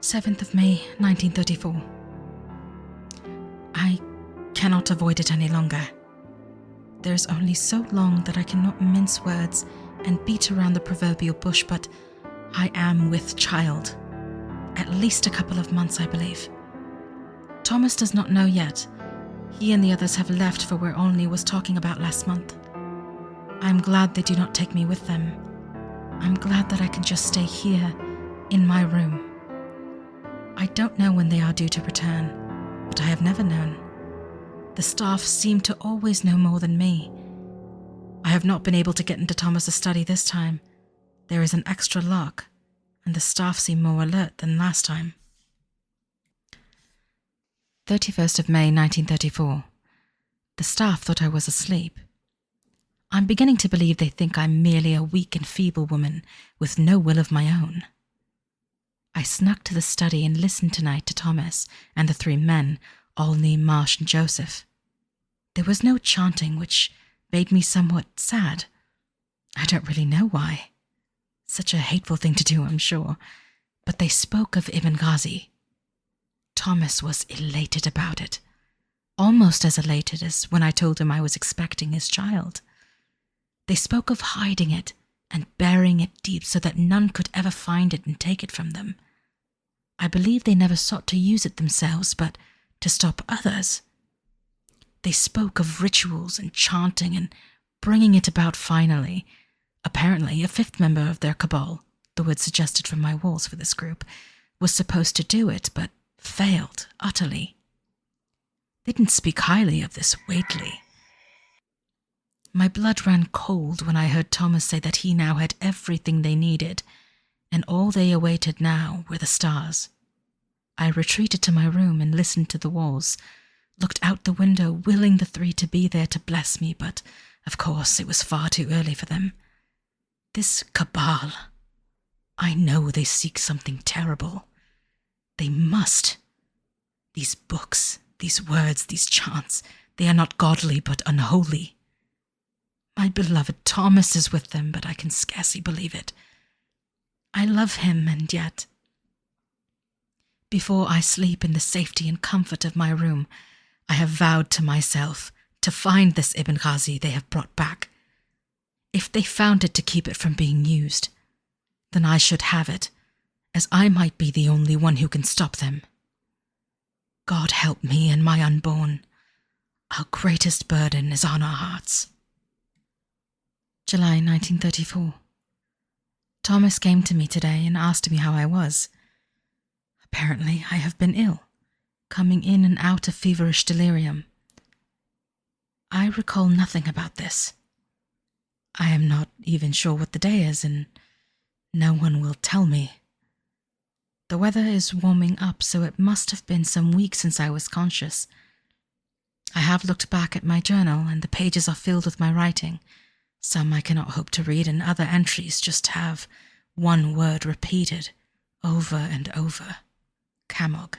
7th of May, 1934. I cannot avoid it any longer. There is only so long that I cannot mince words and beat around the proverbial bush, but I am with child. At least a couple of months, I believe. Thomas does not know yet. He and the others have left for where Olney was talking about last month. I am glad they do not take me with them. I'm glad that I can just stay here, in my room. I don't know when they are due to return, but I have never known. The staff seem to always know more than me. I have not been able to get into Thomas's study this time. There is an extra lock, and the staff seem more alert than last time. 31st of May, 1934. The staff thought I was asleep. I'm beginning to believe they think I'm merely a weak and feeble woman with no will of my own. I snuck to the study and listened tonight to Thomas and the three men, Olney, Marsh, and Joseph. There was no chanting, which made me somewhat sad. I don't really know why. Such a hateful thing to do, I'm sure. But they spoke of Ibn Ghazi. Thomas was elated about it, almost as elated as when I told him I was expecting his child. They spoke of hiding it and burying it deep so that none could ever find it and take it from them. I believe they never sought to use it themselves, but to stop others. They spoke of rituals and chanting and bringing it about finally. Apparently, a fifth member of their cabal, the word suggested from my walls for this group, was supposed to do it, but failed utterly. They didn't speak highly of this Whately. My blood ran cold when I heard Thomas say that he now had everything they needed, and all they awaited now were the stars. I retreated to my room and listened to the walls, looked out the window, willing the three to be there to bless me, but, of course, it was far too early for them. This cabal, I know they seek something terrible. They must. These books, these words, these chants, they are not godly but unholy. My beloved Thomas is with them, but I can scarcely believe it. I love him, and yet... Before I sleep in the safety and comfort of my room, I have vowed to myself to find this Ibn Ghazi they have brought back. If they found it to keep it from being used, then I should have it, as I might be the only one who can stop them. God help me and my unborn. Our greatest burden is on our hearts. July 1934. Thomas came to me today and asked me how I was. Apparently I have been ill, coming in and out of feverish delirium. I recall nothing about this. I am not even sure what the day is, and no one will tell me. The weather is warming up, so it must have been some weeks since I was conscious. I have looked back at my journal, and the pages are filled with my writing. Some I cannot hope to read, and other entries just have one word repeated over and over. Camog.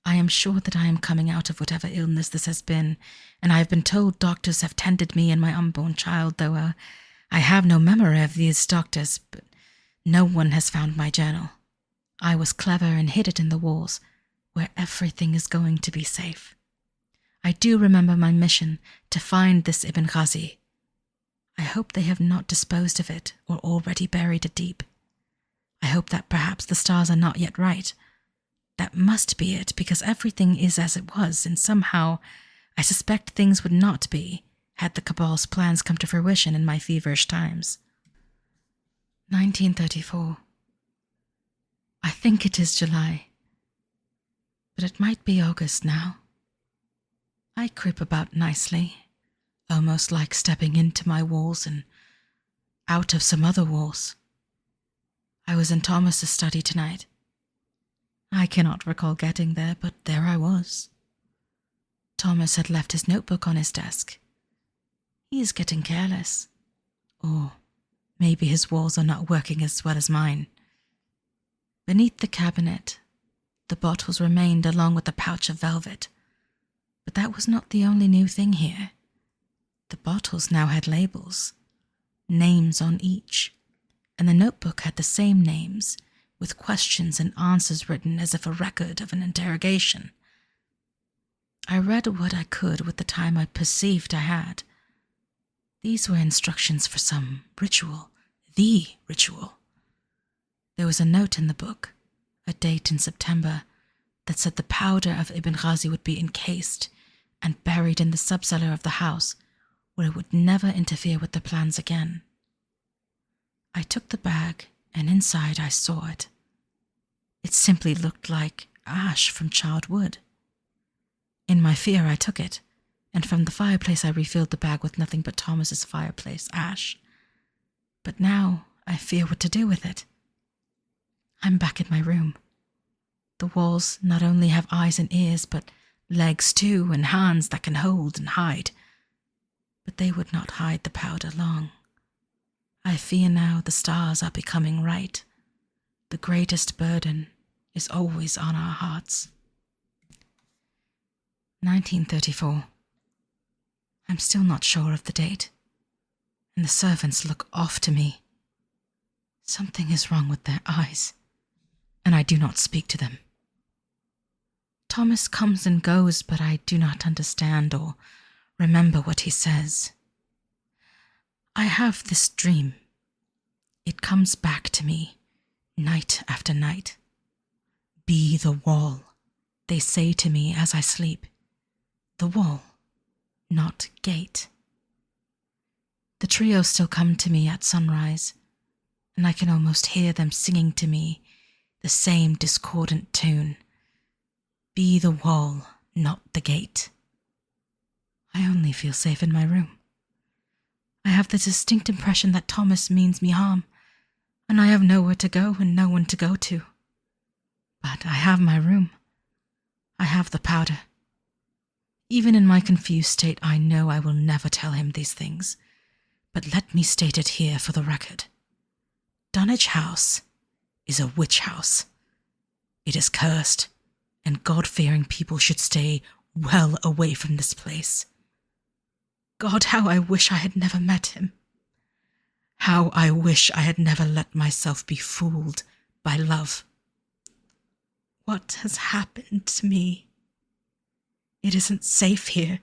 I am sure that I am coming out of whatever illness this has been, and I have been told doctors have tended me and my unborn child, though I have no memory of these doctors, but no one has found my journal. I was clever and hid it in the walls, where everything is going to be safe. I do remember my mission to find this Ibn Ghazi. I hope they have not disposed of it or already buried it deep. I hope that perhaps the stars are not yet right. That must be it, because everything is as it was, and somehow I suspect things would not be had the Cabal's plans come to fruition in my feverish times. 1934. I think it is July, but it might be August now. I creep about nicely, almost like stepping into my walls and out of some other walls. I was in Thomas's study tonight. I cannot recall getting there, but there I was. Thomas had left his notebook on his desk. He is getting careless. Or maybe his walls are not working as well as mine. Beneath the cabinet, the bottles remained along with the pouch of velvet. But that was not the only new thing here. The bottles now had labels, names on each, and the notebook had the same names, with questions and answers written as if a record of an interrogation. I read what I could with the time I perceived I had. These were instructions for some ritual, the ritual. There was a note in the book, a date in September, that said the powder of Ibn Ghazi would be encased and buried in the subcellar of the house, where it would never interfere with the plans again. I took the bag, and inside I saw it. It simply looked like ash from charred wood. In my fear I took it, and from the fireplace I refilled the bag with nothing but Thomas's fireplace ash. But now I fear what to do with it. I'm back in my room. The walls not only have eyes and ears, but legs too, and hands that can hold and hide. But they would not hide the powder long. I fear now the stars are becoming right. The greatest burden is always on our hearts. 1934. I'm still not sure of the date, and the servants look off to me. Something is wrong with their eyes, and I do not speak to them. Thomas comes and goes, but I do not understand or remember what he says. I have this dream. It comes back to me, night after night. Be the wall, they say to me as I sleep. The wall, not gate. The trio still come to me at sunrise, and I can almost hear them singing to me the same discordant tune. Be the wall, not the gate. I only feel safe in my room. I have the distinct impression that Thomas means me harm, and I have nowhere to go and no one to go to. But I have my room. I have the powder. Even in my confused state, I know I will never tell him these things, but let me state it here for the record. Dunwich House is a witch house. It is cursed, and God-fearing people should stay well away from this place. God, how I wish I had never met him. How I wish I had never let myself be fooled by love. What has happened to me? It isn't safe here.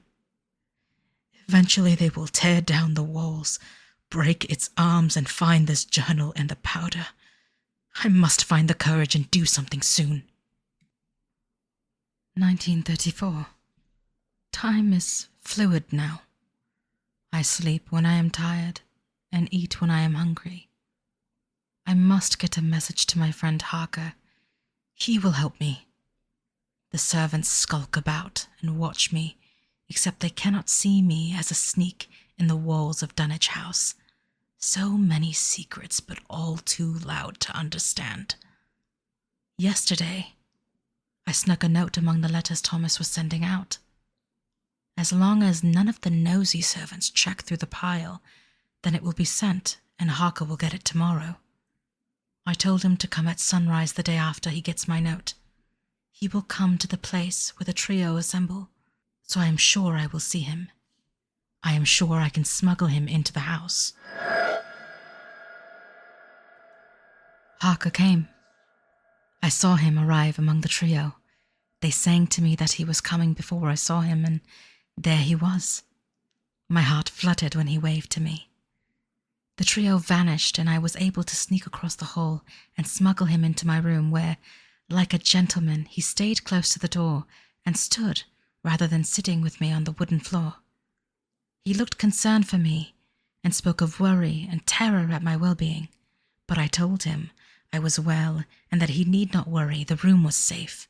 Eventually they will tear down the walls, break its arms, and find this journal and the powder. I must find the courage and do something soon. 1934. Time is fluid now. I sleep when I am tired and eat when I am hungry. I must get a message to my friend Harker. He will help me. The servants skulk about and watch me, except they cannot see me as a sneak in the walls of Dunwich House. So many secrets, but all too loud to understand. Yesterday, I snuck a note among the letters Thomas was sending out. As long as none of the nosy servants check through the pile, then it will be sent, and Harker will get it tomorrow. I told him to come at sunrise the day after he gets my note. He will come to the place where the trio assemble, so I am sure I will see him. I am sure I can smuggle him into the house. Harker came. I saw him arrive among the trio. They sang to me that he was coming before I saw him, and there he was. My heart fluttered when he waved to me. The trio vanished, and I was able to sneak across the hall and smuggle him into my room where, like a gentleman, he stayed close to the door and stood rather than sitting with me on the wooden floor. He looked concerned for me and spoke of worry and terror at my well-being, but I told him I was well and that he need not worry, the room was safe.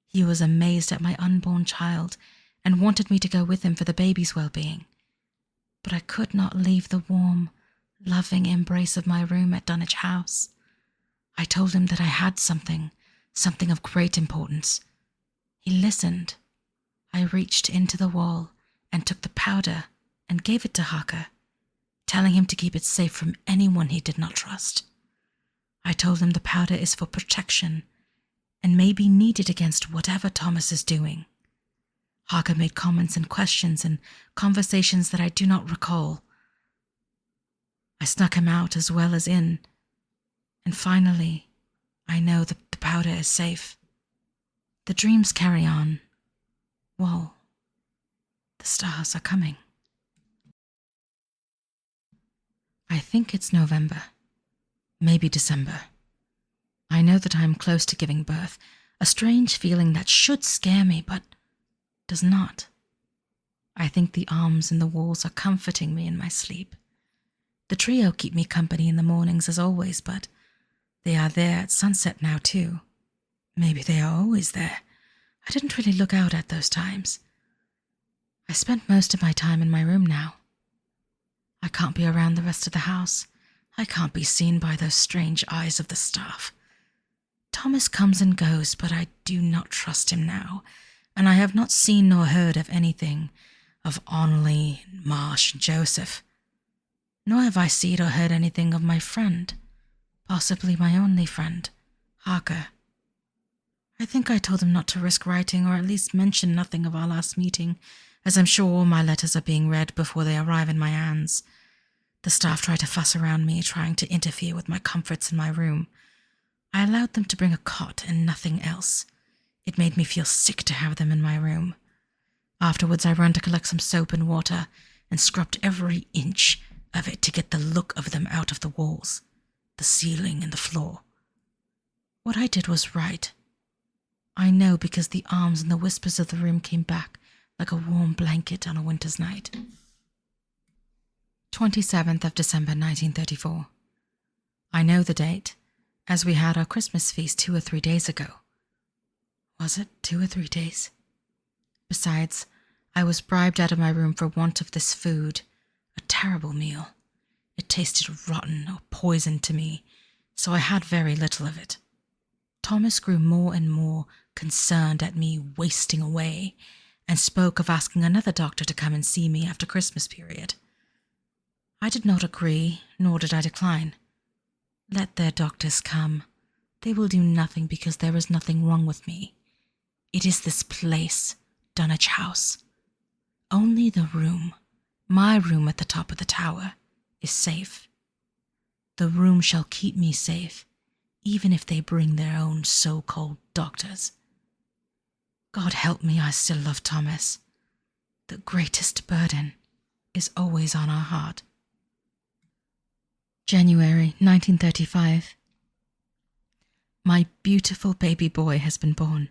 He was amazed at my unborn child and wanted me to go with him for the baby's well-being. But I could not leave the warm, loving embrace of my room at Dunwich House. I told him that I had something of great importance. He listened. I reached into the wall and took the powder and gave it to Harker, telling him to keep it safe from anyone he did not trust. I told him the powder is for protection and may be needed against whatever Thomas is doing. Harker made comments and questions and conversations that I do not recall. I snuck him out as well as in, and finally I know that the powder is safe. The dreams carry on. Whoa. The stars are coming. I think it's November. Maybe December. I know that I am close to giving birth, a strange feeling that should scare me, but does not. I think the arms in the walls are comforting me in my sleep. The trio keep me company in the mornings as always, but they are there at sunset now too. Maybe they are always there. I didn't really look out at those times. I spent most of my time in my room now. I can't be around the rest of the house. I can't be seen by those strange eyes of the staff. Thomas comes and goes, but I do not trust him now, and I have not seen nor heard of anything of Onley, Marsh, and Joseph. Nor have I seen or heard anything of my friend, possibly my only friend, Harker. I think I told him not to risk writing, or at least mention nothing of our last meeting, as I'm sure all my letters are being read before they arrive in my hands. The staff try to fuss around me, trying to interfere with my comforts in my room. I allowed them to bring a cot and nothing else. It made me feel sick to have them in my room. Afterwards, I ran to collect some soap and water and scrubbed every inch of it to get the look of them out of the walls, the ceiling, and the floor. What I did was right. I know because the arms and the whispers of the room came back like a warm blanket on a winter's night. 27th of December 1934. I know the date, as we had our Christmas feast 2 or 3 days ago. Was it 2 or 3 days? Besides, I was bribed out of my room for want of this food, a terrible meal. It tasted rotten or poisoned to me, so I had very little of it. Thomas grew more and more concerned at me wasting away, and spoke of asking another doctor to come and see me after Christmas period. I did not agree, nor did I decline. Let their doctors come. They will do nothing because there is nothing wrong with me. It is this place, Dunwich House. Only the room, my room at the top of the tower, is safe. The room shall keep me safe, even if they bring their own so-called doctors. God help me, I still love Thomas. The greatest burden is always on our heart. January 1935. My beautiful baby boy has been born,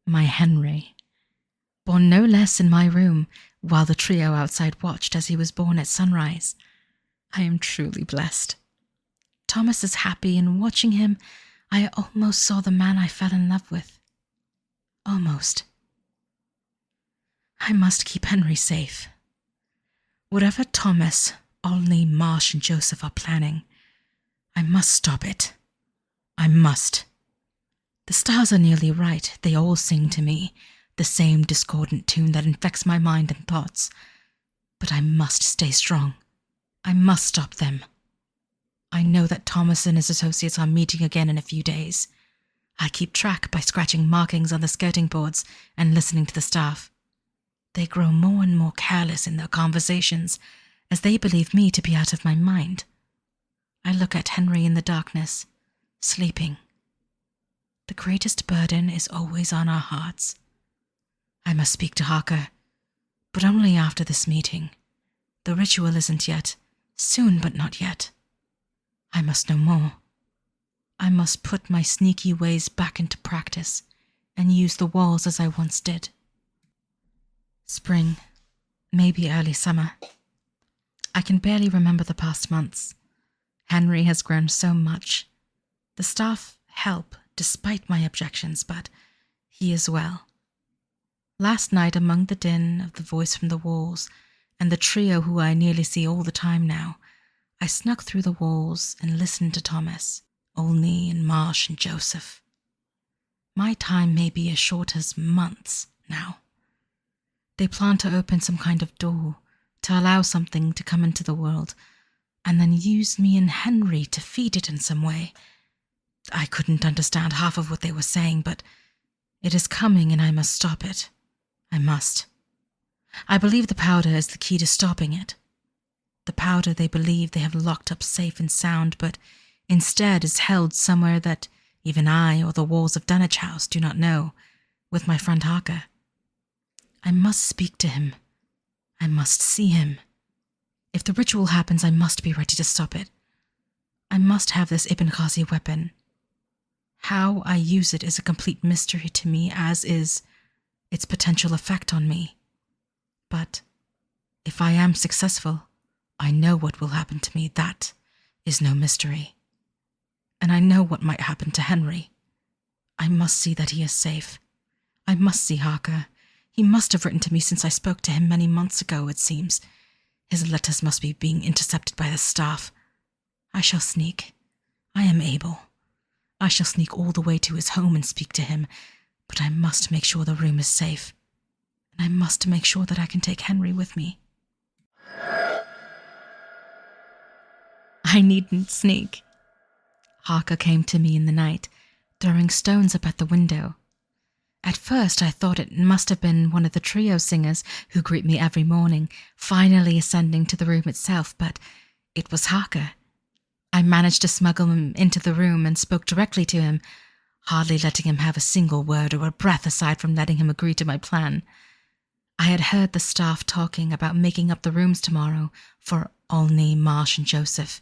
my Henry. Born no less in my room, while the trio outside watched as he was born at sunrise. I am truly blessed. Thomas is happy, and watching him, I almost saw the man I fell in love with. Almost. I must keep Henry safe. Whatever Thomas, Olney, Marsh, and Joseph are planning, I must stop it. I must. The stars are nearly right. They all sing to me, the same discordant tune that infects my mind and thoughts. But I must stay strong. I must stop them. I know that Thomas and his associates are meeting again in a few days. I keep track by scratching markings on the skirting boards and listening to the staff. They grow more and more careless in their conversations, as they believe me to be out of my mind. I look at Henry in the darkness, sleeping. The greatest burden is always on our hearts. I must speak to Harker, but only after this meeting. The ritual isn't yet. Soon, but not yet. I must know more. I must put my sneaky ways back into practice and use the walls as I once did. Spring, maybe early summer. I can barely remember the past months. Henry has grown so much. The staff help despite my objections, but he is well. Last night, among the din of the voice from the walls and the trio who I nearly see all the time now, I snuck through the walls and listened to Thomas, Olney and Marsh and Joseph. My time may be as short as months now. They plan to open some kind of door to allow something to come into the world, and then use me and Henry to feed it in some way. I couldn't understand half of what they were saying, but it is coming and I must stop it. I must. I believe the powder is the key to stopping it. The powder they believe they have locked up safe and sound, but instead is held somewhere that Even I or the walls of Dunwich House do not know, with my friend Harker. I must speak to him. I must see him. If the ritual happens, I must be ready to stop it. I must have this Ibn Ghazi weapon. How I use it is a complete mystery to me, as is its potential effect on me. But if I am successful, I know what will happen to me. That is no mystery. And I know what might happen to Henry. I must see that he is safe. I must see Harker. He must have written to me since I spoke to him many months ago, it seems. His letters must be being intercepted by the staff. I shall sneak. I am able. I shall sneak all the way to his home and speak to him, but I must make sure the room is safe. And I must make sure that I can take Henry with me. I needn't sneak. Harker came to me in the night, throwing stones up at the window. At first I thought it must have been one of the trio singers who greet me every morning, finally ascending to the room itself, but it was Harker. I managed to smuggle him into the room and spoke directly to him, hardly letting him have a single word or a breath aside from letting him agree to my plan. I had heard the staff talking about making up the rooms tomorrow for Olney, Marsh, and Joseph.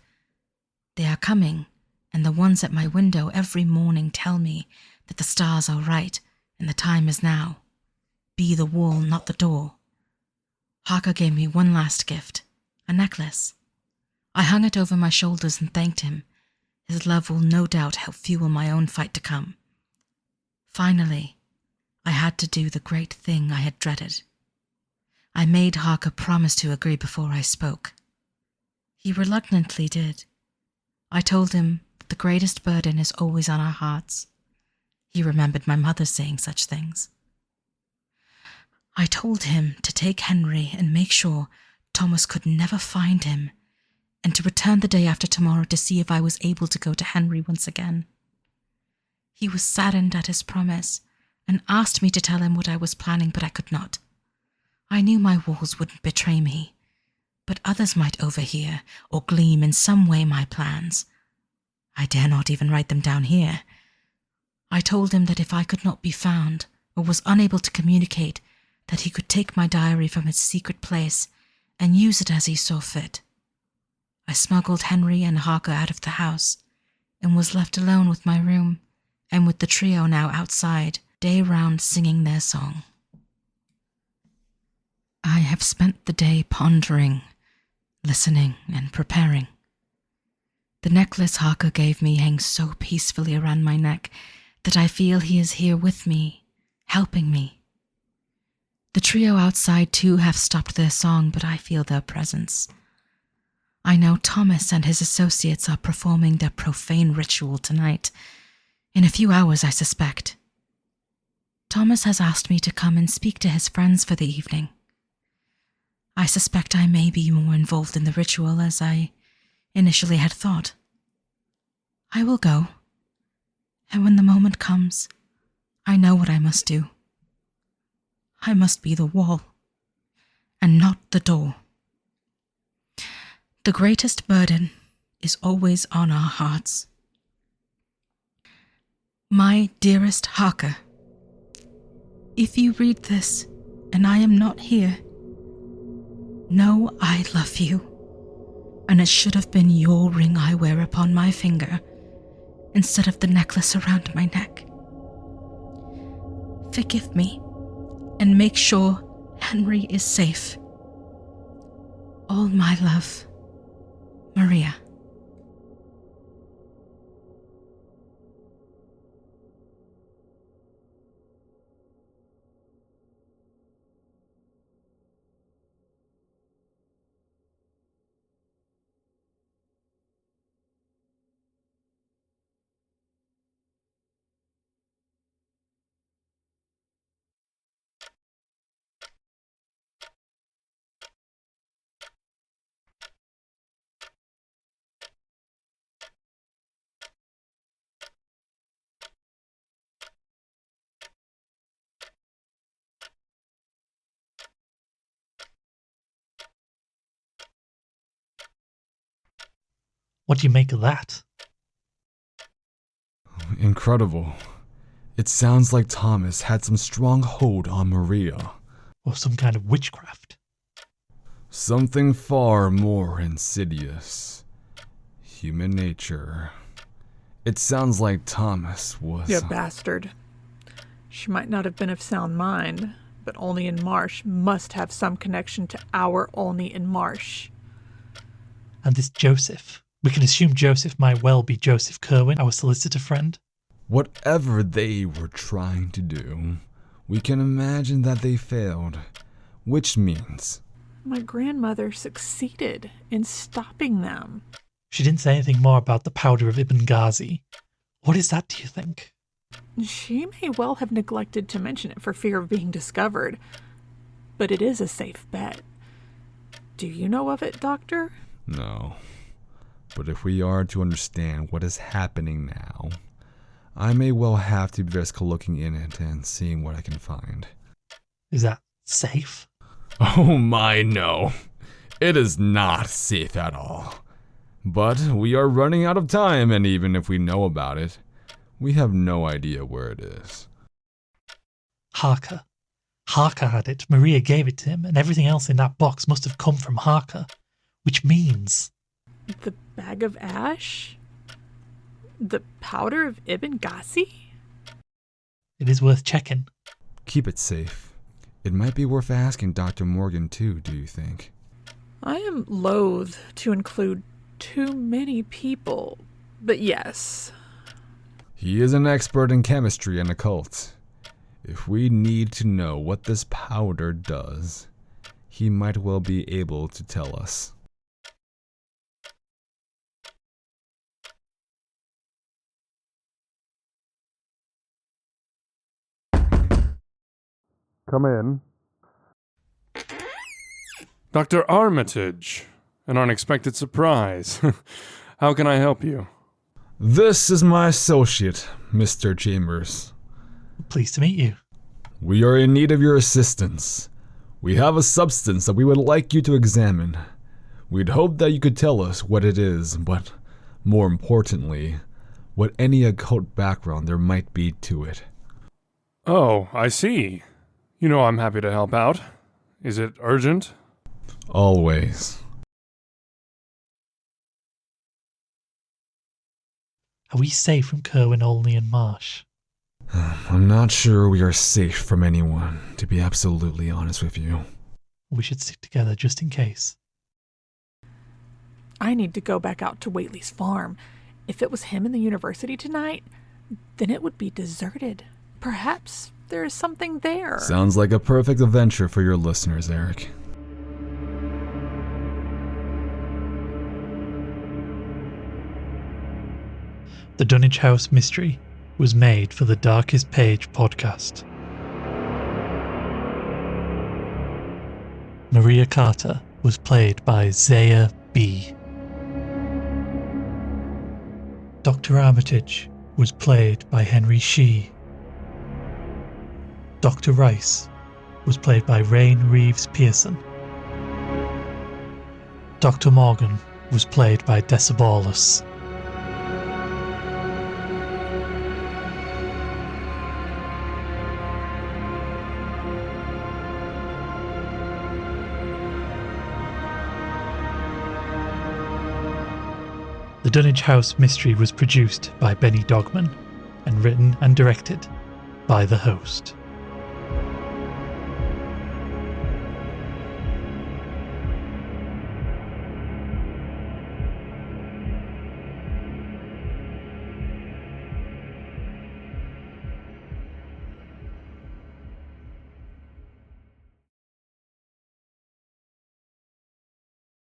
They are coming, and the ones at my window every morning tell me that the stars are right and the time is now. Be the wall, not the door. Harker gave me one last gift, a necklace. I hung it over my shoulders and thanked him. His love will no doubt help fuel my own fight to come. Finally, I had to do the great thing I had dreaded. I made Harker promise to agree before I spoke. He reluctantly did. I told him that the greatest burden is always on our hearts. He remembered my mother saying such things. I told him to take Henry and make sure Thomas could never find him, and to return the day after tomorrow to see if I was able to go to Henry once again. He was saddened at his promise and asked me to tell him what I was planning, but I could not. I knew my walls wouldn't betray me, but others might overhear or glean in some way my plans. I dare not even write them down here. I told him that if I could not be found or was unable to communicate, that he could take my diary from its secret place and use it as he saw fit. I smuggled Henry and Harker out of the house and was left alone with my room and with the trio now outside, day round singing their song. I have spent the day pondering, listening, and preparing. The necklace Harker gave me hangs so peacefully around my neck that I feel he is here with me, helping me. The trio outside too have stopped their song, but I feel their presence. I know Thomas and his associates are performing their profane ritual tonight. In a few hours, I suspect. Thomas has asked me to come and speak to his friends for the evening. I suspect I may be more involved in the ritual as I initially had thought. I will go, and when the moment comes, I know what I must do. I must be the wall, and not the door. The greatest burden is always on our hearts. My dearest Harker, if you read this and I am not here, know I love you, and it should have been your ring I wear upon my finger instead of the necklace around my neck. Forgive me and make sure Henry is safe. All my love, Maria. What do you make of that? Incredible. It sounds like Thomas had some strong hold on Maria. Or some kind of witchcraft. Something far more insidious. Human nature. It sounds like Thomas was... You bastard. She might not have been of sound mind, but Olney and Marsh must have some connection to our Olney and Marsh. And this Joseph. We can assume Joseph might well be Joseph Kerwin, our solicitor friend. Whatever they were trying to do, we can imagine that they failed, which means... My grandmother succeeded in stopping them. She didn't say anything more about the powder of Ibn Ghazi. What is that, do you think? She may well have neglected to mention it for fear of being discovered, but it is a safe bet. Do you know of it, Doctor? No. But if we are to understand what is happening now, I may well have to risk looking in it and seeing what I can find. Is that safe? Oh my, no. It is not safe at all. But we are running out of time, and even if we know about it, we have no idea where it is. Harker. Harker had it. Maria gave it to him, and everything else in that box must have come from Harker. Which means... The bag of ash? The powder of Ibn Ghazi? It is worth checking. Keep it safe. It might be worth asking Dr. Morgan too, do you think? I am loath to include too many people, but yes. He is an expert in chemistry and occult. If we need to know what this powder does, he might well be able to tell us. Come in. Dr. Armitage. An unexpected surprise. How can I help you? This is my associate, Mr. Chambers. Pleased to meet you. We are in need of your assistance. We have a substance that we would like you to examine. We'd hope that you could tell us what it is, but more importantly, what any occult background there might be to it. Oh, I see. You know I'm happy to help out. Is it urgent? Always. Are we safe from Kerwin, Olney and Marsh? I'm not sure we are safe from anyone, to be absolutely honest with you. We should stick together just in case. I need to go back out to Whately's farm. If it was him in the university tonight, then it would be deserted. Perhaps there is something there. Sounds like a perfect adventure for your listeners, Eric. The Dunwich House Mystery was made for the Darkest Page podcast. Maria Carter was played by Zaya B. Dr. Armitage was played by Henry Shee. Dr. Rice was played by Rain Reeves Pearson. Dr. Morgan was played by Decebalus. The Dunwich House Mystery was produced by Benny Dogman and written and directed by the host.